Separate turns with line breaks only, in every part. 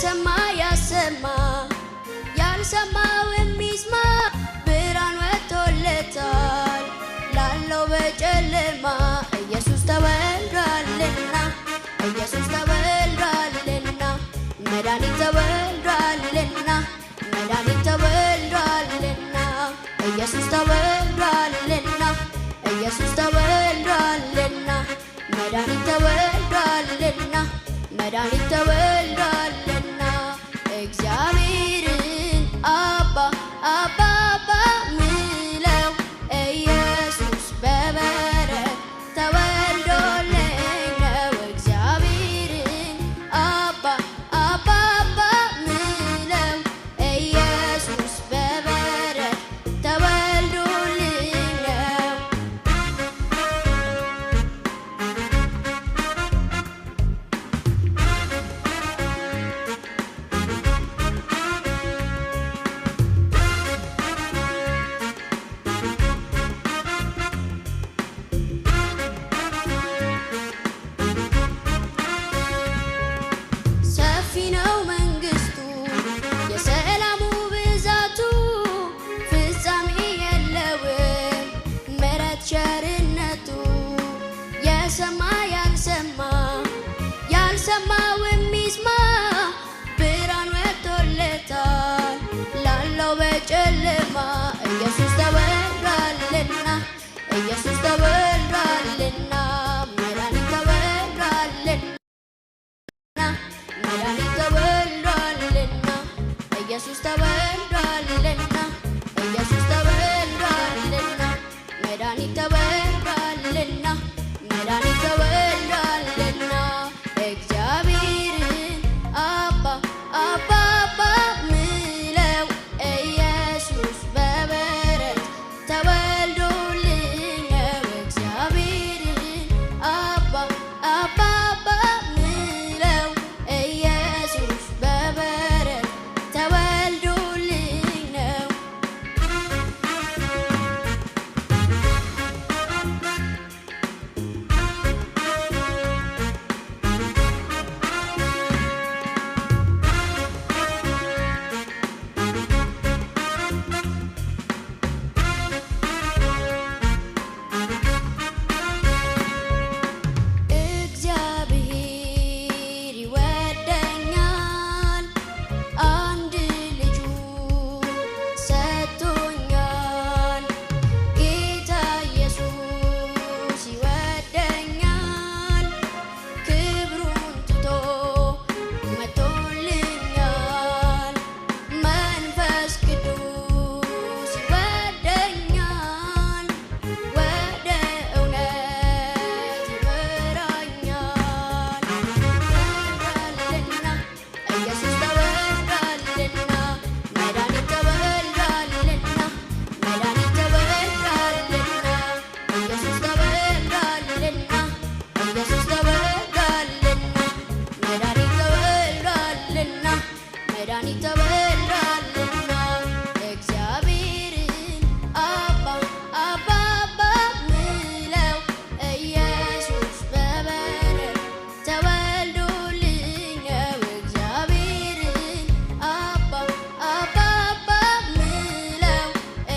የሰማ ያሰማ ያልሰማው የሚስማ ብርሃን ወጥቶለታል ላለው በጨለማ ኢየሱስ ተወልዷልና ኢየሱስ ተወልዷልና መድኃኒት ተወልዷልና መድኃኒት ተወልዷልና ኢየሱስ ተወልዷልና ኢየሱስ ተወልዷልና መድኃኒት ተወልዷልና መድኃኒት ተወልዷልና እግዚአብሔርን አባ አባ አባ ምለው ኢየሱስ በበረት ተወልዶልኝ ነው እግዚአብሔርን አባ አባ አባ ምለው ኢየሱስ በበረት ተወልዶልኝ ነው ሰፊ ነው መንግስቱ የሰላሙ ብዛቱ ፍጻሜ የለውም ምሕረት ቸርነቱ የሰማ ያልሰማ ያልሰማው የሚስማ ብርሃን ወጥቶለታል ላለው በጨለማ ኢየሱስ ተወልዷልና ኢየሱስ ተወልዷልና መድኃኒት ተወልዷልና መድኃኒት ተወልዷልና ኢየሱስ ተወልዷልና ኢየሱስ ተወልዷልና መድኃኒት ተወልዷልና መድኃኒት ተወልዷልና እግዚአብሔርን አባ አባ አባ ምለው ኢየሱስ በበረት ተወልዶልኝ ነው እግዚአብሔርን አባ አባ አባ ምለው ኢየሱስ በበረት ተወልዶልኝ ነው እግዚአብሔር ይወደኛል አንድ ልጁን ሰጥቶኛል ጌታ ኢየሱስ ይወደኛል ክብሩን ትቶ መጥቶልኛል መንፈስ ቅዱስ ይወደኛል ወደ እውነት ይመራኛል ተወልዷልና ኢየሱስ ተወልዷልና መድኃኒት ተወልዷልና መድኃኒት ተወልዷልና ኢየሱስ ተወልዷልና ኢየሱስ ተወልዷልና መድኃኒት ተወልዷልና መድኃኒት ተወልዷልና እግዚአብሔርን አባ አባ አባ ምለው ኢየሱስ በበረት ተወልዶልኝ ነው እግዚአብሔርን አባ አባ አባ ምለው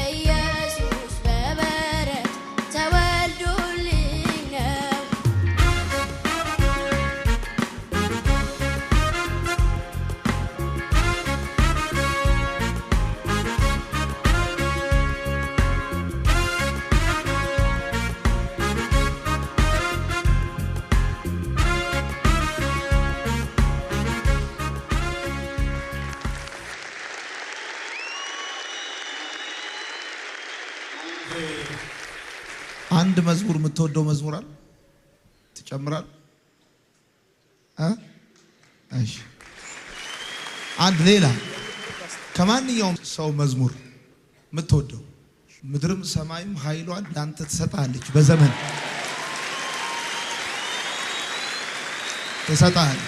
ኢየሱስ በበረት ተወልዶልኝ ነው
አንድ መዝሙር የምትወደው መዝሙር አለ ትጨምራል እሺ አንድ ሌላ ከማንኛውም ሰው መዝሙር የምትወደው ምድርም ሰማይም ኃይሏን ላንተ ትሰጣለች በዘመን ትሰጣለች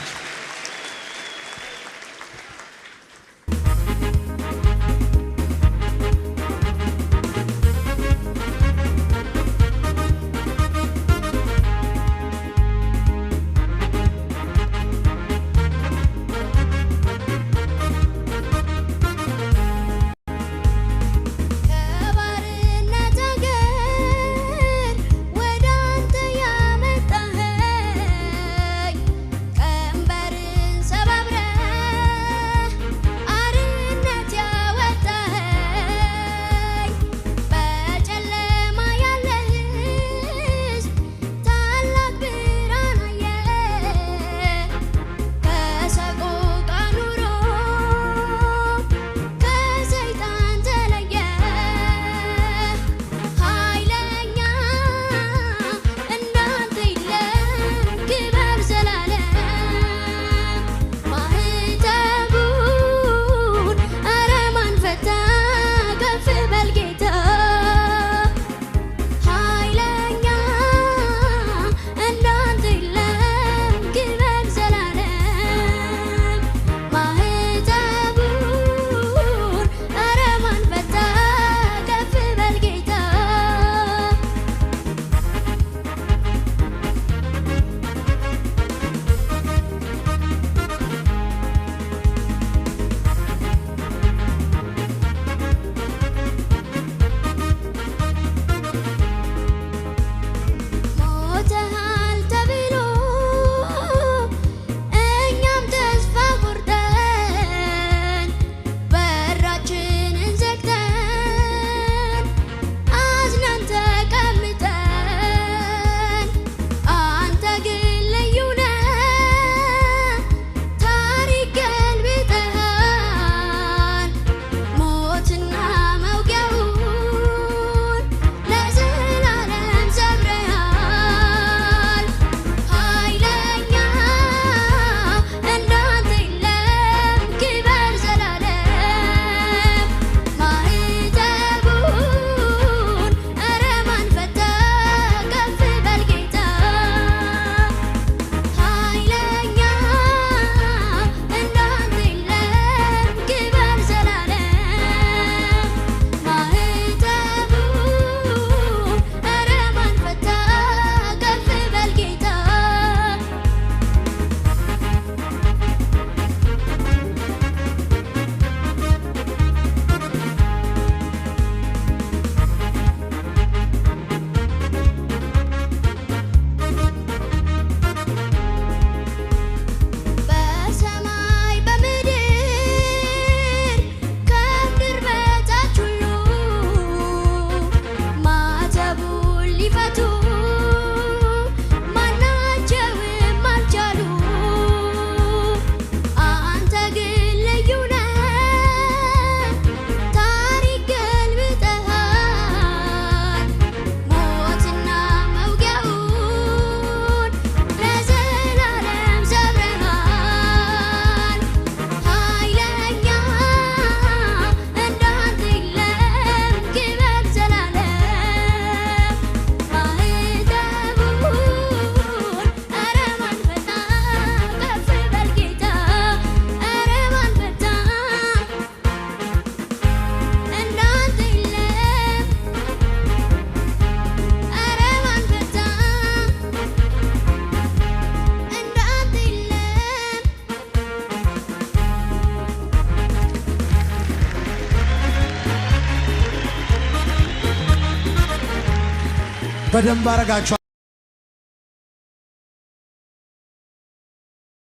በደንብ አረጋችሁ።